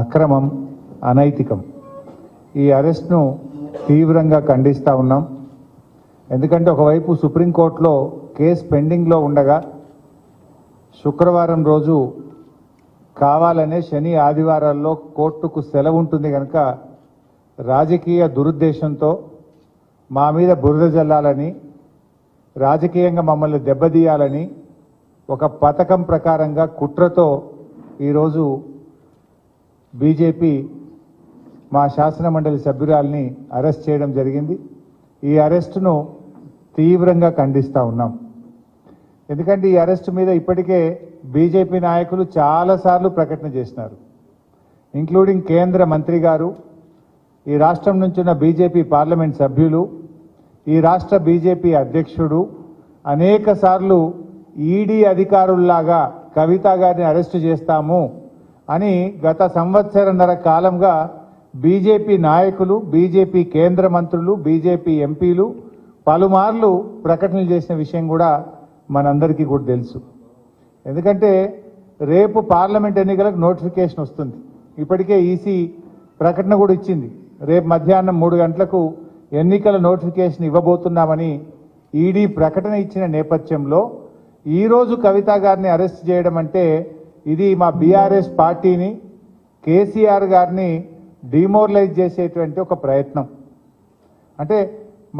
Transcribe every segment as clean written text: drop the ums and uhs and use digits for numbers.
అక్రమం, అనైతికం. ఈ అరెస్ట్ను తీవ్రంగా ఖండిస్తూ ఉన్నాం. ఎందుకంటే ఒకవైపు సుప్రీంకోర్టులో కేసు పెండింగ్లో ఉండగా శుక్రవారం రోజు కావాలనే శని ఆదివారాల్లో కోర్టుకు సెలవు ఉంటుంది కనుక రాజకీయ దురుద్దేశంతో మా మీద బురద జల్లాలని, రాజకీయంగా మమ్మల్ని దెబ్బతీయాలని ఒక పథకం ప్రకారంగా కుట్రతో ఈరోజు బీజేపీ మా శాసన మండలి సభ్యురాల్ని అరెస్ట్ చేయడం జరిగింది. ఈ అరెస్టును తీవ్రంగా ఖండిస్తూ ఉన్నాం. ఎందుకంటే ఈ అరెస్టు మీద ఇప్పటికే బీజేపీ నాయకులు చాలాసార్లు ప్రకటన చేసినారు, ఇంక్లూడింగ్ కేంద్ర మంత్రి గారు, ఈ రాష్ట్రం నుంచి ఉన్న బీజేపీ పార్లమెంట్ సభ్యులు, ఈ రాష్ట్ర బీజేపీ అధ్యక్షుడు అనేక సార్లు ఈడీ అధికారుల్లాగా కవిత గారిని అరెస్టు చేస్తాము అని గత సంవత్సరన్నర కాలంగా బీజేపీ నాయకులు, బీజేపీ కేంద్ర మంత్రులు, బీజేపీ ఎంపీలు పలుమార్లు ప్రకటనలు చేసిన విషయం కూడా మనందరికీ కూడా తెలుసు. ఎందుకంటే రేపు పార్లమెంట్ ఎన్నికలకు నోటిఫికేషన్ వస్తుంది. ఇప్పటికే ఈసీ ప్రకటన కూడా ఇచ్చింది, రేపు మధ్యాహ్నం 3 గంటలకు ఎన్నికల నోటిఫికేషన్ ఇవ్వబోతున్నామని ఈడీ ప్రకటన ఇచ్చిన నేపథ్యంలో ఈరోజు కవిత గారిని అరెస్ట్ చేయడం అంటే ఇది మా బీఆర్ఎస్ పార్టీని, కేసీఆర్ గారిని డిమోరలైజ్ చేసేటువంటి ఒక ప్రయత్నం. అంటే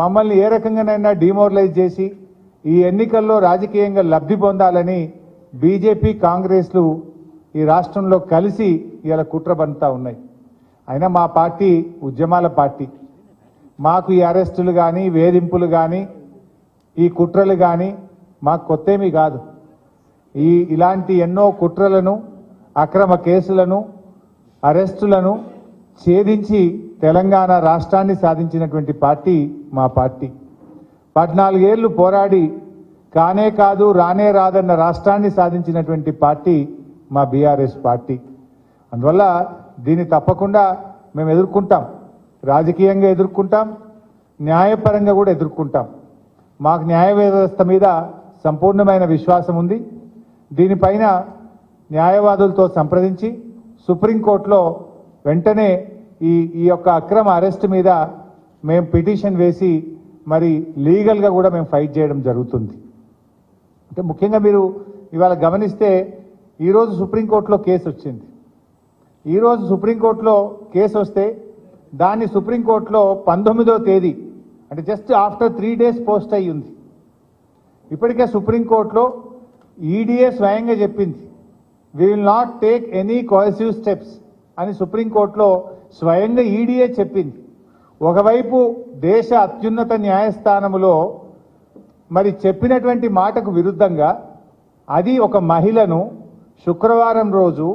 మమ్మల్ని ఏ రకంగానైనా డిమోరలైజ్ చేసి ఈ ఎన్నికల్లో రాజకీయంగా లబ్ధి పొందాలని బీజేపీ, కాంగ్రెస్లు ఈ రాష్ట్రంలో కలిసి ఇలా కుట్ర పన్నుతా ఉన్నాయి. అయినా మా పార్టీ ఉద్యమాల పార్టీ. మాకు ఈ అరెస్టులు కానీ, వేధింపులు కానీ, ఈ కుట్రలు కానీ మాకు కొత్తేమీ కాదు. ఇలాంటి ఎన్నో కుట్రలను, అక్రమ కేసులను, అరెస్టులను ఛేదించి తెలంగాణ రాష్ట్రాన్ని సాధించినటువంటి పార్టీ మా పార్టీ. 14 ఏళ్లు పోరాడి కానే కాదు రానే రాదన్న రాష్ట్రాన్ని సాధించినటువంటి పార్టీ మా బీఆర్ఎస్ పార్టీ. అందువల్ల దీన్ని తప్పకుండా మేము ఎదుర్కొంటాం, రాజకీయంగా ఎదుర్కొంటాం, న్యాయపరంగా కూడా ఎదుర్కొంటాం. మాకు న్యాయ వ్యవస్థ మీద సంపూర్ణమైన విశ్వాసం ఉంది. దీనిపైన న్యాయవాదులతో సంప్రదించి సుప్రీంకోర్టులో వెంటనే ఈ యొక్క అక్రమ అరెస్ట్ మీద మేము పిటిషన్ వేసి మరి లీగల్గా కూడా మేము ఫైట్ చేయడం జరుగుతుంది. అంటే ముఖ్యంగా మీరు ఇవాళ గమనిస్తే ఈరోజు సుప్రీంకోర్టులో కేసు వచ్చింది. ఈరోజు సుప్రీంకోర్టులో కేసు వస్తే దాన్ని సుప్రీంకోర్టులో 19వ తేదీ అంటే జస్ట్ ఆఫ్టర్ 3 days పోస్ట్ అయ్యి ఉంది. ఇప్పటికే సుప్రీంకోర్టులో ఈడీఏ స్వయంగా చెప్పింది, we will not take any coercive steps అని సుప్రీంకోర్టులో స్వయంగా ఈడీఏ చెప్పింది. ఒకవైపు దేశ అత్యున్నత న్యాయస్థానములో మరి చెప్పినటువంటి మాటకు విరుద్ధంగా అది ఒక మహిళను శుక్రవారం రోజు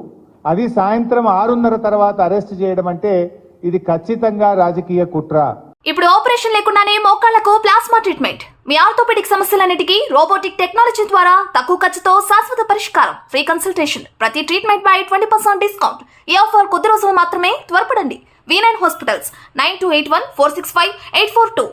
అది సాయంత్రం 6:30 తర్వాత అరెస్ట్ చేయడం అంటే ఇది ఖచ్చితంగా రాజకీయ కుట్ర. ఇప్పుడు ఆపరేషన్ లేకుండానే మోకాళ్లకు ప్లాస్మా ట్రీట్మెంట్. మీ ఆర్థోపెడిక్ సమస్యలన్నిటికీ రోబోటిక్ టెక్నాలజీ ద్వారా తక్కువ ఖర్చుతో శాశ్వత పరిష్కారం. ఫ్రీ కన్సల్టేషన్, ప్రతి ట్రీట్మెంట్ పై 20% డిస్కౌంట్. ఈ ఆఫర్ కొద్ది రోజులు మాత్రమే. త్వరపడండి. V9 hospitals 9281465842.